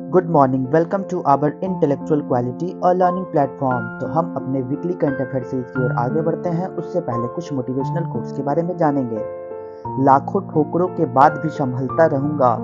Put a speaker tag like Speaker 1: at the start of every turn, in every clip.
Speaker 1: Good morning, welcome to our intellectual quality और learning platform. तो हम अपने वीकली करंट अफेयर सीरीज की ओर आगे बढ़ते हैं। उससे पहले कुछ मोटिवेशनल कोट्स के बारे में जानेंगे। लाखों ठोकरों के बाद भी संभलता रहूंगा,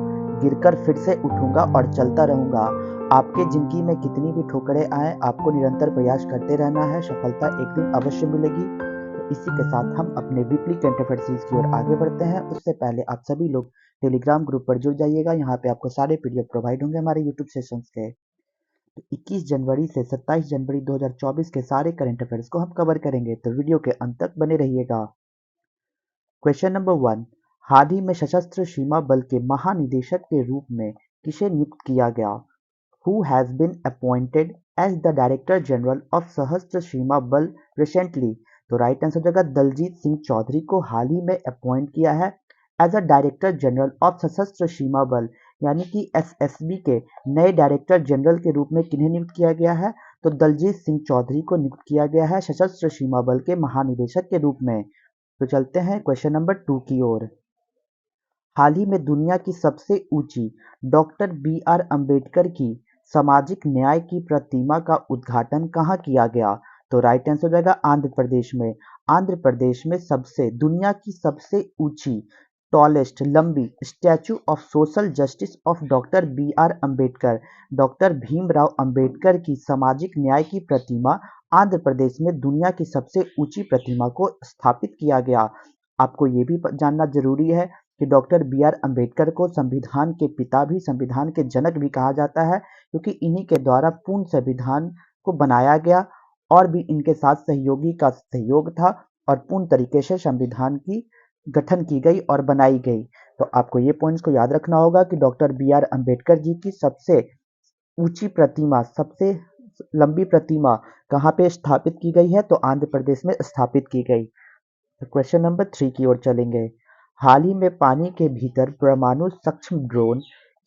Speaker 1: गिरकर फिर से उठूंगा और चलता रहूंगा। आपके जिंदगी में कितनी भी ठोकरें आए, आपको निरंतर प्रयास करते रहना है, सफलता एक दिन अवश्य मिलेगी। तो इसी के साथ हम अपने वीकली करंट अफेयर सीरीज की ओर आगे बढ़ते हैं। उससे पहले आप सभी लोग टेलीग्राम ग्रुप पर जुड़ जाइएगा। यहाँ पे आपको सारे पीडीएफ प्रोवाइड होंगे हमारे यूट्यूब सेशंस के। तो 21 जनवरी से 27 जनवरी 2024 के सारे करंट अफेयर्स को हम कवर करेंगे, तो वीडियो के अंत तक बने रहिएगा। क्वेश्चन नंबर 1, हाल ही में सशस्त्र सीमा बल के महानिदेशक के रूप में किसे नियुक्त किया गया? Who has been appointed as the Director General of सशस्त्र सीमा बल recently? तो राइट आंसर हो जाएगा दलजीत सिंह चौधरी को हाल ही में अपॉइंट किया है as a director general of Sashastra Seema बल, यानी कि एसएसबी के नए डायरेक्टर जनरल के रूप में किन्हें नियुक्त किया गया है? तो दलजीत सिंह चौधरी को नियुक्त किया गया है सशस्त्र सीमा बल के महानिदेशक के रूप में। तो चलते हैं क्वेश्चन नंबर 2 की ओर। हाल ही में दुनिया की सबसे ऊंची डॉक्टर बी आर अंबेडकर की सामाजिक न्याय की प्रतिमा का उद्घाटन कहाँ किया गया? तो राइट आंसर हो जाएगा आंध्र प्रदेश में। आंध्र प्रदेश में दुनिया की सबसे ऊंची टॉलेस्ट लंबी statue of social justice of doctor B R Ambedkar, doctor Bhimrao Ambedkar की सामाजिक न्याय की प्रतिमा आंध्र प्रदेश में दुनिया की सबसे ऊंची प्रतिमा को स्थापित किया गया। आपको ये भी जानना जरूरी है कि डॉक्टर बी आर अम्बेडकर को संविधान के पिता भी, संविधान के जनक भी कहा जाता है, क्योंकि इन्हीं के द्वारा पूर्ण संविधान को बनाया गया और भी इनके साथ सहयोगी का सहयोग था और पूर्ण तरीके से संविधान की गठन की गई और बनाई गई। तो आपको ये पॉइंट्स को याद रखना होगा कि doctor B are Ambedkar ji की सबसे ऊंची प्रतिमा, सबसे लंबी प्रतिमा कहाँ पे स्थापित की गई है? तो आंध्र प्रदेश में स्थापित की गई। तो क्वेश्चन नंबर 3 की ओर चलेंगे। हाल ही में पानी के भीतर परमाणु सक्षम ड्रोन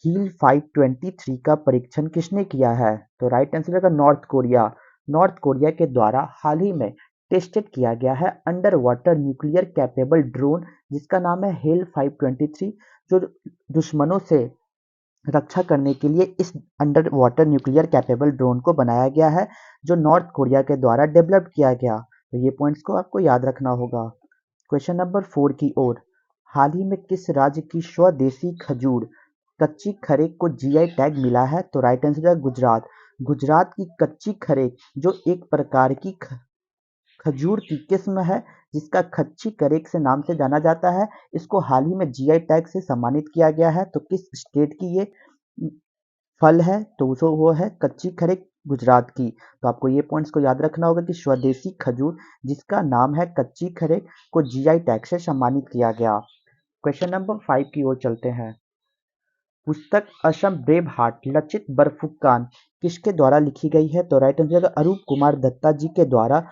Speaker 1: हील 523 का परीक्षण किसने किया है? तो राइट आंसर होगा नॉर्थ कोरिया। नॉर्थ कोरिया के द्वारा हाल ही में टेस्टेड किया गया है under water nuclear capable drone, जिसका नाम है हेल 523, जो दुश्मनों से रक्षा करने के लिए इस under water nuclear capable drone को बनाया गया है, जो नॉर्थ कोरिया के द्वारा डेवलप किया गया। तो ये पॉइंट्स को आपको याद रखना होगा। क्वेश्चन नंबर 4 की ओर। हाल ही में किस राज्य की स्वदेशी खजूर कच्ची खरेक को जीआई टैग मिला है? तो राइट आंसर है गुजरात। गुजरात की कच्ची खरेक, जो एक प्रकार की खजूर की किस्म है जिसका कच्ची खरेक से नाम से जाना जाता है, इसको हाल ही में जीआई टैग से सम्मानित किया गया है। तो किस स्टेट की ये फल है? तो वो है कच्ची खरेक, गुजरात की। तो आपको ये पॉइंट्स को याद रखना होगा कि स्वदेशी खजूर जिसका नाम है कच्ची खरेक को जीआई टैग से सम्मानित किया गया। क्वेश्चन नंबर 5 की ओर चलते हैं। पुस्तक असम ब्रेव हार्ट लचित बरफुकन किसके द्वारा लिखी गई है? तो राइट आंसर अरूप कुमार दत्ता जी के द्वारा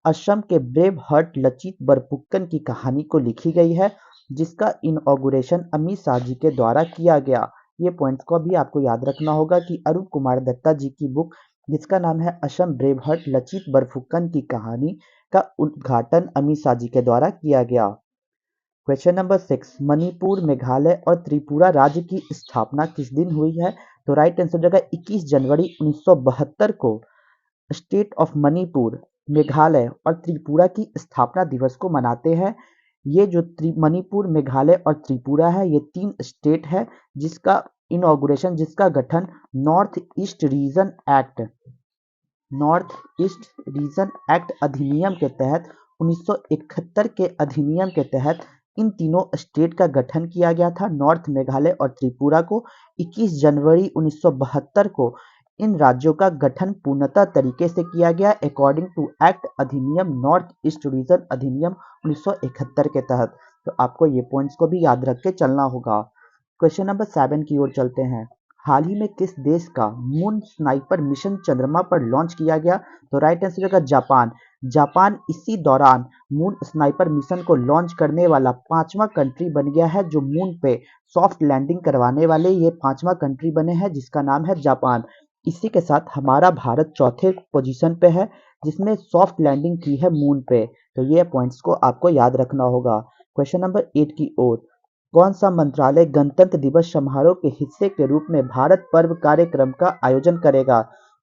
Speaker 1: असम के ब्रेव हार्ट लचित बरफुकन की कहानी को लिखी गई है, जिसका इनॉग्रेशन अमित शाह जी के द्वारा किया गया। ये पॉइंट्स को भी आपको याद रखना होगा कि अरूप कुमार दत्ता जी की बुक जिसका नाम है असम ब्रेव हार्ट लचित बरफुकन की कहानी का उद्घाटन अमित शाह जी के द्वारा किया गया। क्वेश्चन नंबर 6, मणिपुर, मेघालय और त्रिपुरा राज्य की स्थापना किस दिन हुई है? तो राइट आंसर हो जाएगा 21 जनवरी 1972 को स्टेट ऑफ मणिपुर, मेघालय और त्रिपुरा की स्थापना दिवस को मनाते हैं। ये जो मणिपुर, मेघालय और त्रिपुरा है, ये 3 स्टेट है जिसका इनॉग्रेशन, जिसका गठन नॉर्थ ईस्ट रीजन एक्ट अधिनियम के तहत 1971 के अधिनियम के तहत इन तीनों स्टेट का गठन किया गया था। नॉर्थ, मेघालय और त्रिपुरा को 21 जनवरी 1972 को इन राज्यों का गठन पूर्णतः तरीके से किया गया अकॉर्डिंग टू एक्ट अधिनियम नॉर्थ ईस्ट रीजन अधिनियम 1971 के तहत। तो आपको ये पॉइंट्स को भी याद रख के चलना होगा। क्वेश्चन नंबर 7 की ओर चलते हैं। हाल ही में किस देश का मून स्नाइपर मिशन चंद्रमा पर लॉन्च किया गया? तो राइट आंसर होगा जापान। जापान इसी दौरान मून स्नाइपर मिशन को लॉन्च करने वाला 5वां कंट्री बन गया है, जो मून पे सॉफ्ट लैंडिंग करवाने वाले ये 5वां कंट्री बने हैं, जिसका नाम है जापान। इसी के साथ हमारा भारत चौथे पोजीशन पे है, जिसने सॉफ्ट लैंडिंग की है मून पे। तो ये पॉइंट्स को आपको याद रखना होगा। क्वेश्चन नंबर 8 की ओर। कौन सा मंत्रालय गणतंत्र दिवस समारोह के हिस्से के रूप में भारत पर्व कार्यक्रम का आयोजन करेगा?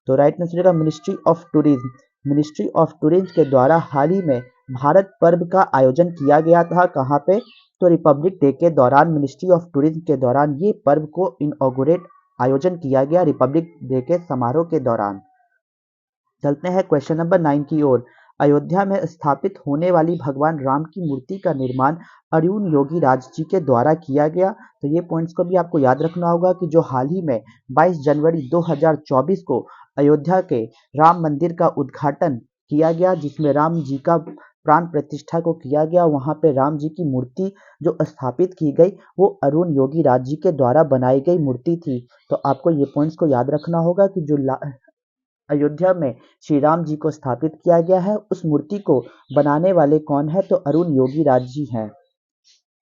Speaker 1: तो राइट आंसर होगा ministry of tourism. Ministry of tourism के द्वारा हाल ही में भारत पर्व का आयोजन किया गया था। कहाँ पे? तो रिपब्लिक डे के दौरान मिनिस्ट्री ऑफ टूरिज्म के दौरान ये पर्व को इनऑगरेट आयोजन किया गया रिपब्लिक डे के समारोह के दौरान। चलते हैं क्वेश्चन नंबर 9 की ओर। अयोध्या में स्थापित होने वाली भगवान राम की मूर्ति का निर्माण अरुण योगी राज जी के द्वारा किया गया। तो ये पॉइंट्स को भी आपको याद रखना होगा कि जो हाल ही में 22 जनवरी 2024 को अयोध्या के राम मंदिर का उद्घाटन किया गया, जिसमें राम जी का प्राण प्रतिष्ठा को किया गया। वहां पे राम जी की मूर्ति जो स्थापित की गई वो अरुण योगी राज जी के द्वारा बनाई गई मूर्ति थी। तो आपको ये पॉइंट्स को याद रखना होगा कि जो अयोध्या में श्री राम जी को स्थापित किया गया है, उस मूर्ति को बनाने वाले कौन है? तो अरुण योगी राज जी हैं।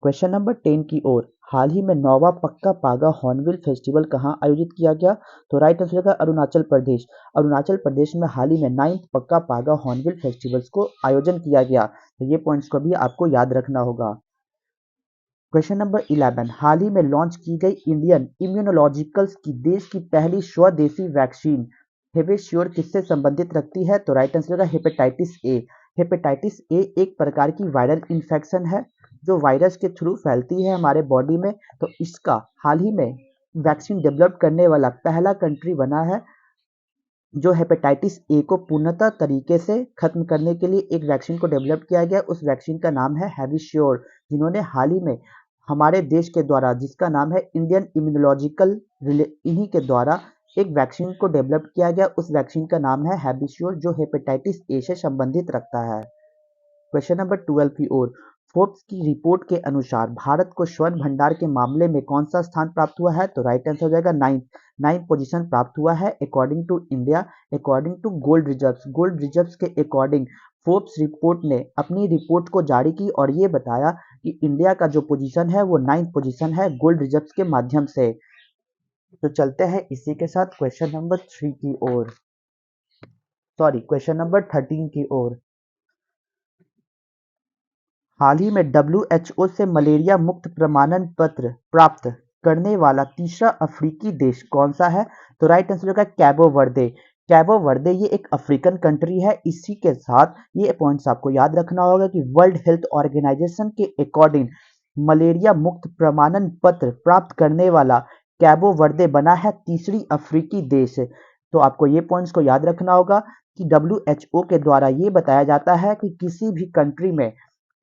Speaker 1: क्वेश्चन नंबर 10 की ओर। हाल ही में 9वां पक्का पागा हॉर्नबिल फेस्टिवल कहाँ आयोजित किया गया? तो राइट आंसर है अरुणाचल प्रदेश। अरुणाचल प्रदेश में हाल ही में 9th पक्का पागा हॉर्नबिल फेस्टिवल्स को आयोजन किया गया। तो ये पॉइंट्स को भी आपको याद रखना होगा। Question number 11। हाल ही में लॉन्च की गई इंडियन इम्यूनोलॉजिकल्स की देश की पहली स्वदेशी वैक्सीन हेविश्योर किससे संबंधित रखती है? तो राइट आंसर होगा हेपेटाइटिस ए। हेपेटाइटिस ए एक प्रकार की वायरल इन्फेक्शन है जो वायरस के थ्रू फैलती है हमारे बॉडी में। तो इसका हाल ही में वैक्सीन डेवलप करने वाला पहला कंट्री बना है जो हेपेटाइटिस ए को पूर्णतः तरीके से खत्म करने के लिए एक वैक्सीन को डेवलप किया गया। उस वैक्सीन का नाम है हेविश्योर, जिन्होंने हाल ही में हमारे देश के द्वारा, जिसका नाम है इंडियन इम्यूनोलॉजिकल, इन्हीं के द्वारा एक वैक्सीन को डेवलप किया गया। उस वैक्सीन का नाम है हेविश्योर जो हेपेटाइटिस ए से संबंधित रखता है। क्वेश्चन नंबर 12 की ओर। फोर्ब्स की रिपोर्ट के अनुसार भारत को स्वर्ण भंडार के मामले में कौन सा स्थान प्राप्त हुआ है? तो राइट आंसर हो जाएगा नाइन्थ पोजीशन प्राप्त हुआ है according to India, according to gold reserves. Gold reserves के अकॉर्डिंग फोर्ब्स रिपोर्ट ने अपनी रिपोर्ट को जारी की और ये बताया कि इंडिया का जो पोजीशन है वो 9th पोजीशन है गोल्ड रिजर्व्स के माध्यम से। तो चलते हैं इसी के साथ क्वेश्चन नंबर 3 की ओर, सॉरी क्वेश्चन नंबर 13 की ओर। हाल ही में डब्ल्यूएचओ से मलेरिया मुक्त प्रमाणन पत्र प्राप्त करने वाला तीसरा अफ्रीकी देश कौन सा है? तो राइट आंसर होगा कैबो वर्दे। कैबो वर्दे ये एक अफ्रीकन कंट्री है। इसी के साथ ये पॉइंट्स आपको याद रखना होगा कि वर्ल्ड हेल्थ ऑर्गेनाइजेशन के अकॉर्डिंग मलेरिया मुक्त प्रमाणन पत्र प्राप्त करने वाला कैबो वर्दे बना है तीसरी अफ्रीकी देश। तो आपको ये पॉइंट्स को याद रखना होगा कि डब्ल्यूएचओ के द्वारा ये बताया जाता है कि किसी भी कंट्री में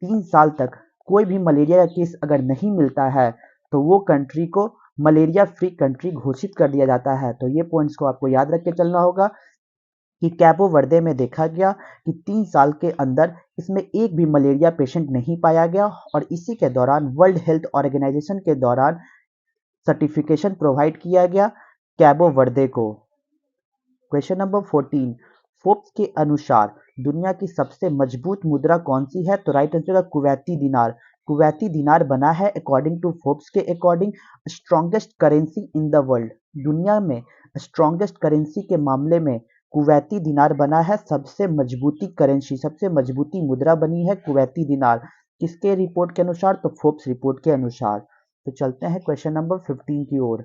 Speaker 1: 3 साल तक कोई भी मलेरिया का केस अगर नहीं मिलता है तो वो कंट्री को मलेरिया फ्री कंट्री घोषित कर दिया जाता है। तो ये पॉइंट्स को आपको याद रख के चलना होगा कि कैबो वर्दे में देखा गया कि 3 साल के अंदर इसमें एक भी मलेरिया पेशेंट नहीं पाया गया और इसी के दौरान वर्ल्ड हेल्थ ऑर्गेनाइजेशन के दौरान सर्टिफिकेशन प्रोवाइड किया गया कैबो वर्दे को। Question number 14। फोर्ब्स के अनुसार दुनिया की सबसे मजबूत मुद्रा कौन सी है? तो राइट आंसर है कुवैती दिनार। कुवैती दिनार बना है अकॉर्डिंग टू फोर्ब्स के according strongest currency in the world. दुनिया में स्ट्रॉन्गेस्ट करेंसी के मामले में कुवैती दिनार बना है सबसे मजबूती करेंसी, सबसे मजबूती मुद्रा बनी है कुवैती दिनार। किसके रिपोर्ट के अनुसार? तो फोर्ब्स रिपोर्ट के अनुसार। तो चलते हैं क्वेश्चन नंबर 15 की ओर।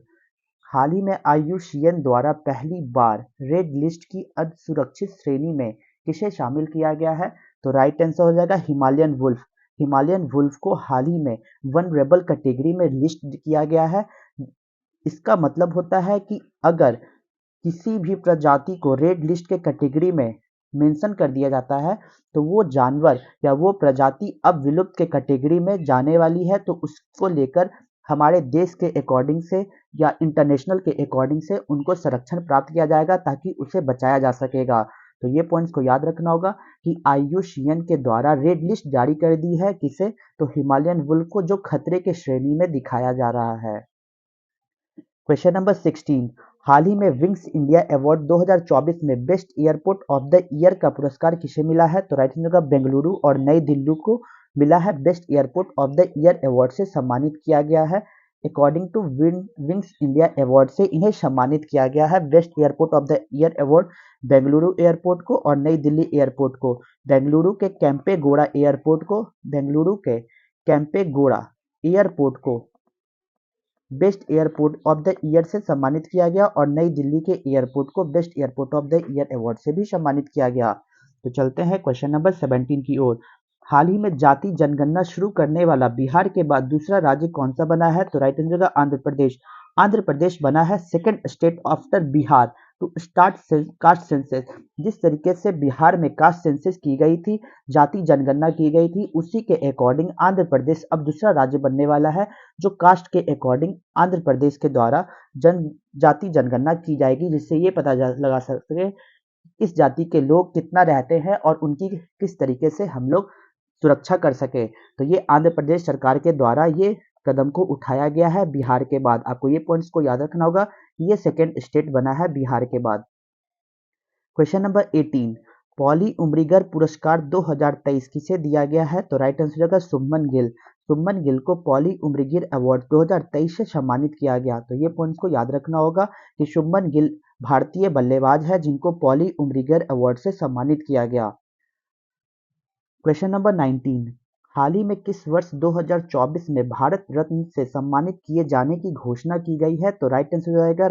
Speaker 1: हाल ही में आईयूसीएन द्वारा पहली बार रेड लिस्ट की असुरक्षित श्रेणी में किसे शामिल किया गया है? तो राइट आंसर हो जाएगा हिमालयन वुल्फ। हिमालयन वुल्फ को हाल ही में वनरेबल कैटेगरी में लिस्ट किया गया है। इसका मतलब होता है कि अगर किसी भी प्रजाति को रेड लिस्ट के कैटेगरी में मेंशन कर दिया जाता है तो वो जानवर या वो प्रजाति अब विलुप्त के कैटेगरी में जाने वाली है। तो उसको लेकर हमारे देश के अकॉर्डिंग से या इंटरनेशनल के अकॉर्डिंग से उनको संरक्षण प्राप्त किया जाएगा ताकि उसे बचाया जा सकेगा। तो ये पॉइंट्स को याद रखना होगा कि आईयूसीएन के द्वारा रेड लिस्ट जारी कर दी है किसे? तो हिमालयन वुल्फ को, जो खतरे के श्रेणी में दिखाया जा रहा है। Question number 16। हाल ही में विंग्स इंडिया अवार्ड 2024 में best airport of the year का पुरस्कार किसे मिला है? तो राइट आंसर होगा बेंगलुरु और नई दिल्ली को मिला है best airport of the year award से सम्मानित किया गया है। According to Wings India award से इन्हें सम्मानित किया गया है best airport of the year award Bengaluru airport को और नई दिल्ली एयरपोर्ट को। बेंगलुरु के कैंपेगौड़ा एयरपोर्ट को, बेंगलुरु के कैंपेगौड़ा एयरपोर्ट को best airport of the year से सम्मानित किया गया और नई दिल्ली के एयरपोर्ट को best airport of the year award से भी सम्मानित किया गया। तो चलते हैं क्वेश्चन नंबर 17 की ओर। हाल ही में जाति जनगणना शुरू करने वाला बिहार के बाद दूसरा राज्य कौन सा बना है? तो राइट आंसर होगा आंध्र प्रदेश। आंध्र प्रदेश बना है second state after Bihar to start caste census. जिस तरीके से बिहार में कास्ट सेंसस की गई थी, जाति जनगणना की गई थी, उसी के अकॉर्डिंग आंध्र प्रदेश अब दूसरा राज्य बनने वाला है जो कास्ट के अकॉर्डिंग आंध्र प्रदेश के द्वारा जाति जनगणना की जाएगी, जिससे ये पता लगा सके इस जाति के लोग कितना रहते हैं और उनकी किस तरीके से हम लोग सुरक्षा कर सके। तो ये आंध्र प्रदेश सरकार के द्वारा ये कदम को उठाया गया है बिहार के बाद। आपको ये पॉइंट्स को याद रखना होगा, ये सेकेंड स्टेट बना है बिहार के बाद। क्वेश्चन नंबर 18, पॉली उमरीगर पुरस्कार 2023 किसे दिया गया है? तो राइट आंसर होगा शुभमन गिल। शुभमन गिल को पॉली उमरीगर अवार्ड 2023 से सम्मानित किया गया। तो ये पॉइंट्स को याद रखना होगा कि शुभमन गिल भारतीय बल्लेबाज है जिनको पॉली उमरीगर अवार्ड से सम्मानित किया गया। क्वेश्चन नंबर 19, हाल ही में किस वर्ष 2024 में भारत रत्न से सम्मानित किए जाने की घोषणा की गई है? तो राइट आंसर हो जाएगा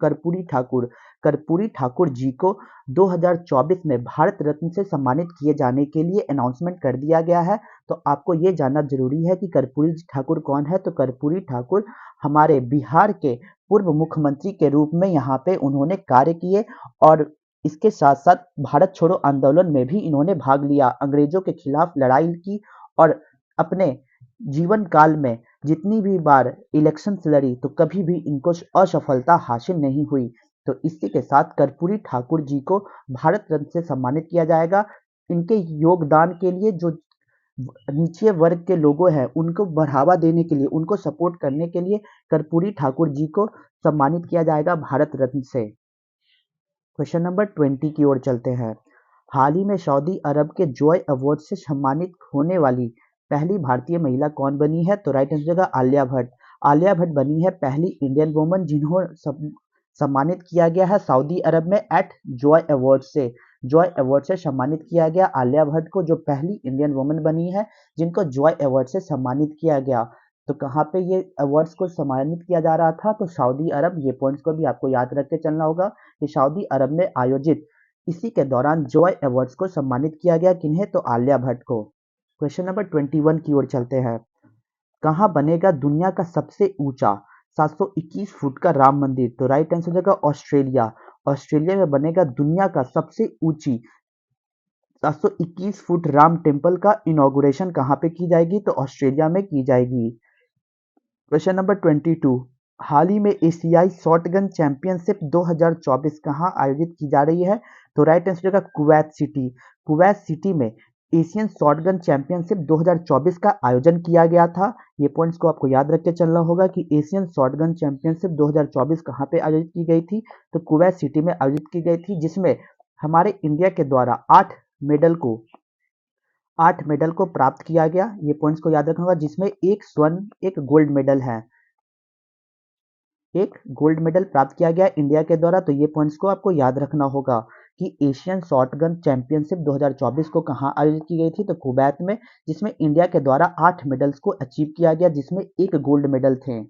Speaker 1: कर्पूरी ठाकुर। कर्पूरी ठाकुर जी को 2024 में भारत रत्न से सम्मानित किए जाने के लिए अनाउंसमेंट कर दिया गया है। तो आपको ये जानना जरूरी है कि कर्पूरी ठाकुर कौन है। तो कर्पूरी ठाकुर हमारे बिहार के पूर्व मुख्यमंत्री के रूप में यहाँ पे उन्होंने कार्य किए और इसके साथ साथ भारत छोड़ो आंदोलन में भी इन्होंने भाग लिया, अंग्रेजों के खिलाफ लड़ाई की और अपने जीवन काल में जितनी भी बार इलेक्शंस लड़ी तो कभी भी इनको असफलता हासिल नहीं हुई। तो इसी के साथ कर्पूरी ठाकुर जी को भारत रत्न से सम्मानित किया जाएगा। इनके योगदान के लिए जो नीचे वर्ग के लोगों हैं उनको बढ़ावा देने के लिए, उनको सपोर्ट करने के लिए कर्पूरी ठाकुर जी को सम्मानित किया जाएगा भारत रत्न से। क्वेश्चन नंबर 20 की ओर चलते हैं। हाल ही में सऊदी अरब के जॉय अवार्ड से सम्मानित होने वाली पहली भारतीय महिला कौन बनी है? तो राइट आंसर होगा आलिया भट्ट। आलिया भट्ट बनी है पहली इंडियन वुमन जिन्हों सम्मानित किया गया है सऊदी अरब में एट जॉय अवार्ड से। जॉय अवार्ड से सम्मानित किया गया आलिया भट्ट को, जो पहली इंडियन वुमन बनी है जिनको जॉय अवार्ड से सम्मानित किया गया। तो कहाँ पे ये अवार्ड्स को सम्मानित किया जा रहा था? तो सऊदी अरब। ये पॉइंट्स को भी आपको याद रख के चलना होगा कि सऊदी अरब में आयोजित इसी के दौरान जॉय अवार्ड्स को सम्मानित किया गया। किन्हें? तो आलिया भट्ट को। क्वेश्चन नंबर 21 की ओर चलते हैं। कहाँ बनेगा दुनिया का सबसे ऊंचा 721 फुट का राम मंदिर? तो राइट आंसर होगा ऑस्ट्रेलिया। ऑस्ट्रेलिया में बनेगा दुनिया का सबसे ऊंची 721 फुट राम टेम्पल का इनॉग्रेशन कहाँ पे की जाएगी? तो ऑस्ट्रेलिया में की जाएगी। क्वेश्चन नंबर 22, हाल ही में एशियाई शॉटगन चैंपियनशिप 2024 कहाँ आयोजित की जा रही है? तो राइट आंसर होगा कुवैत सिटी। कुवैत सिटी में एशियन शॉटगन चैंपियनशिप 2024 का आयोजन किया गया था। ये पॉइंट्स को आपको याद रख के चलना होगा कि एशियन शॉटगन चैंपियनशिप 2024 कहाँ पे आयोजित की गई थी? तो कुवैत सिटी में आयोजित की गई थी, जिसमें हमारे इंडिया के द्वारा 8 मेडल को प्राप्त किया गया। ये पॉइंट्स को याद रखना होगा, जिसमें एक स्वर्ण एक गोल्ड मेडल है। एक गोल्ड मेडल प्राप्त किया गया इंडिया के द्वारा। तो ये पॉइंट्स को आपको याद रखना होगा कि एशियन शॉटगन चैंपियनशिप 2024 को कहाँ आयोजित की गई थी? तो कुवैत में, जिसमें इंडिया के द्वारा 8 मेडल्स को अचीव किया गया, जिसमें एक गोल्ड मेडल थे।